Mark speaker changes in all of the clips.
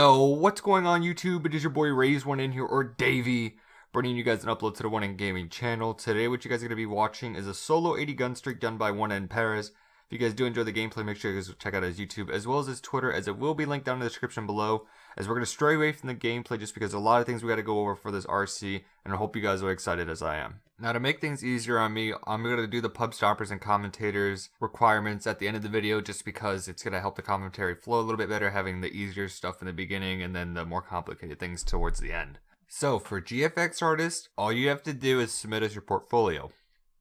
Speaker 1: Yo, what's going on YouTube? It is your boy Raise1 in here, or Davey, bringing you guys an upload to the 1NGaming channel. Today what you guys are going to be watching is a solo 80 gun streak done by 1NPerez. If you guys do enjoy the gameplay, make sure you guys check out his YouTube as well as his Twitter, as it will be linked down in the description below. As we're going to stray away from the gameplay just because a lot of things we got to go over for this RC, and I hope you guys are excited as I am. Now, to make things easier on me, I'm going to do the pub stoppers and commentators requirements at the end of the video just because it's going to help the commentary flow a little bit better, having the easier stuff in the beginning and then the more complicated things towards the end. So, for GFX artists, all you have to do is submit us your portfolio.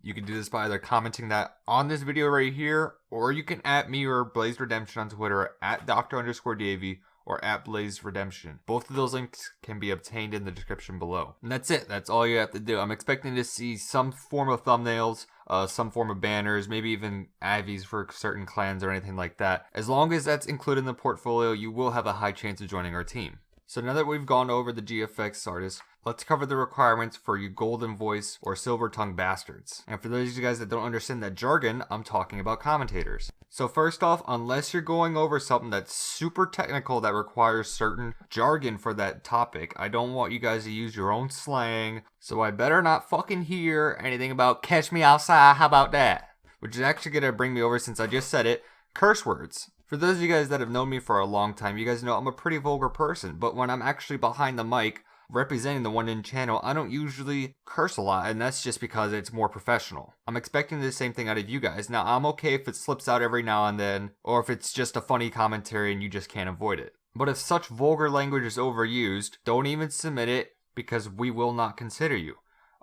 Speaker 1: You can do this by either commenting that on this video right here, or you can @ me or Blaze Redemption on Twitter at Dr_Davey or at Blaze Redemption. Both of those links can be obtained in the description below. And that's it. That's all you have to do. I'm expecting to see some form of thumbnails, some form of banners, maybe even avies for certain clans or anything like that. As long as that's included in the portfolio, you will have a high chance of joining our team. So now that we've gone over the GFX artists, let's cover the requirements for you golden voice or silver tongue bastards. And for those of you guys that don't understand that jargon, I'm talking about commentators. So first off, unless you're going over something that's super technical that requires certain jargon for that topic, I don't want you guys to use your own slang, so I better not fucking hear anything about catch me outside, how about that? Which is actually gonna bring me over, since I just said it, curse words. For those of you guys that have known me for a long time, you guys know I'm a pretty vulgar person, but when I'm actually behind the mic representing the 1N channel, I don't usually curse a lot, and that's just because it's more professional. I'm expecting the same thing out of you guys. Now, I'm okay if it slips out every now and then, or if it's just a funny commentary and you just can't avoid it. But if such vulgar language is overused, don't even submit it, because we will not consider you.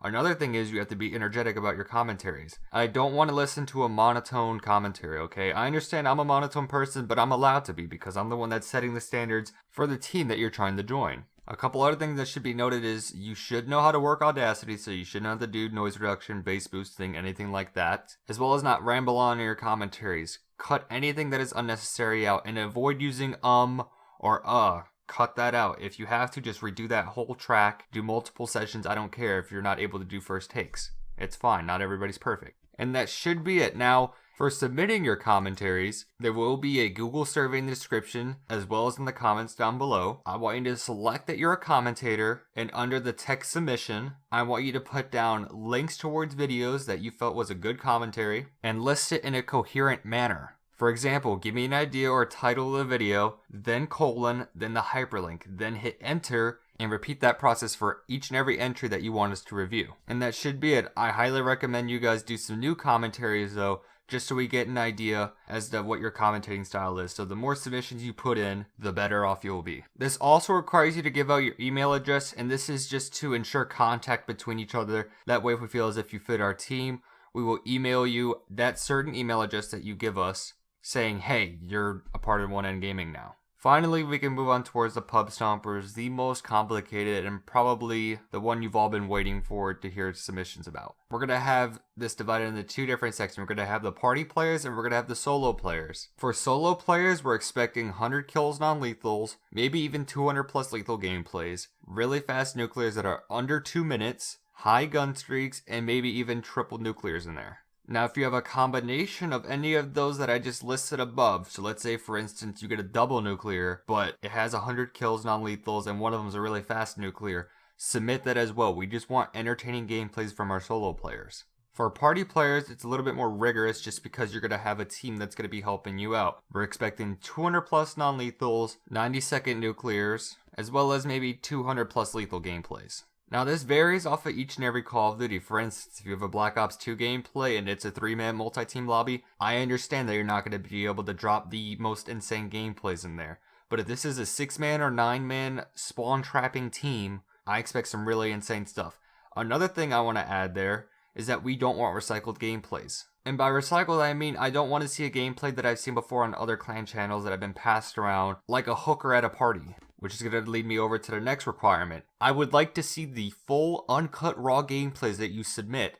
Speaker 1: Another thing is you have to be energetic about your commentaries. I don't want to listen to a monotone commentary, okay? I understand I'm a monotone person, but I'm allowed to be because I'm the one that's setting the standards for the team that you're trying to join. A couple other things that should be noted is you should know how to work Audacity, so you shouldn't have to do noise reduction, bass boosting, anything like that. As well as not ramble on in your commentaries. Cut anything that is unnecessary out and avoid using or Cut that out. If you have to, just redo that whole track. Do multiple sessions. I don't care if you're not able to do first takes. It's fine. Not everybody's perfect. And that should be it. Now, for submitting your commentaries, there will be a Google survey in the description as well as in the comments down below. I want you to select that you're a commentator, and under the text submission, I want you to put down links towards videos that you felt was a good commentary and list it in a coherent manner. For example, give me an idea or a title of the video, then colon, then the hyperlink, then hit enter, and repeat that process for each and every entry that you want us to review. And that should be it. I highly recommend you guys do some new commentaries though, just so we get an idea as to what your commentating style is. So the more submissions you put in, the better off you'll be. This also requires you to give out your email address, and this is just to ensure contact between each other. That way, if we feel as if you fit our team, we will email you that certain email address that you give us, saying, hey, you're a part of 1NGaming now. Finally, we can move on towards the pub stompers, the most complicated and probably the one you've all been waiting for to hear submissions about. We're going to have this divided into two different sections. We're going to have the party players and we're going to have the solo players. For solo players, we're expecting 100 kills non-lethals, maybe even 200 plus lethal gameplays, really fast nuclears that are under 2 minutes, high gun streaks, and maybe even triple nuclears in there. Now, if you have a combination of any of those that I just listed above, so let's say, for instance, you get a double nuclear, but it has 100 kills non-lethals and one of them is a really fast nuclear, submit that as well. We just want entertaining gameplays from our solo players. For party players, it's a little bit more rigorous just because you're going to have a team that's going to be helping you out. We're expecting 200 plus non-lethals, 90-second nuclears, as well as maybe 200 plus lethal gameplays. Now, this varies off of each and every Call of Duty. For instance, if you have a Black Ops 2 gameplay and it's a 3-man multi-team lobby, I understand that you're not going to be able to drop the most insane gameplays in there. But if this is a 6-man or 9-man spawn trapping team, I expect some really insane stuff. Another thing I want to add there is that we don't want recycled gameplays. And by recycled, I mean I don't want to see a gameplay that I've seen before on other clan channels that have been passed around, like a hooker at a party. Which is going to lead me over to the next requirement. I would like to see the full uncut raw gameplays that you submit.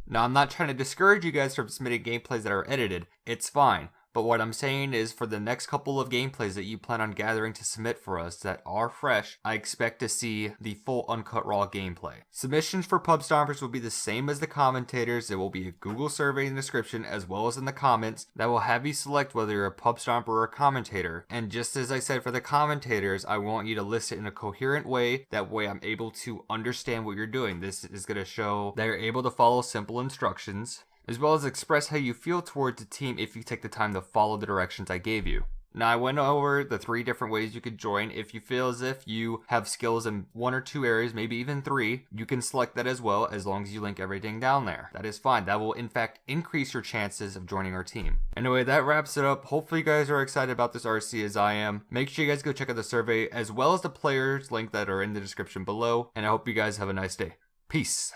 Speaker 1: Now, I'm not trying to discourage you guys from submitting gameplays that are edited. It's fine. But what I'm saying is for the next couple of gameplays that you plan on gathering to submit for us that are fresh, I expect to see the full uncut raw gameplay. Submissions for pub stompers will be the same as the commentators. There will be a Google survey in the description as well as in the comments that will have you select whether you're a pub stomper or a commentator. And just as I said for the commentators, I want you to list it in a coherent way. That way I'm able to understand what you're doing. This is going to show that you're able to follow simple instructions, as well as express how you feel towards the team if you take the time to follow the directions I gave you. Now, I went over the 3 different ways you could join. If you feel as if you have skills in 1 or 2 areas, maybe even 3, you can select that as well, as long as you link everything down there. That is fine. That will, in fact, increase your chances of joining our team. Anyway, that wraps it up. Hopefully you guys are excited about this RC as I am. Make sure you guys go check out the survey, as well as the players link that are in the description below, and I hope you guys have a nice day. Peace.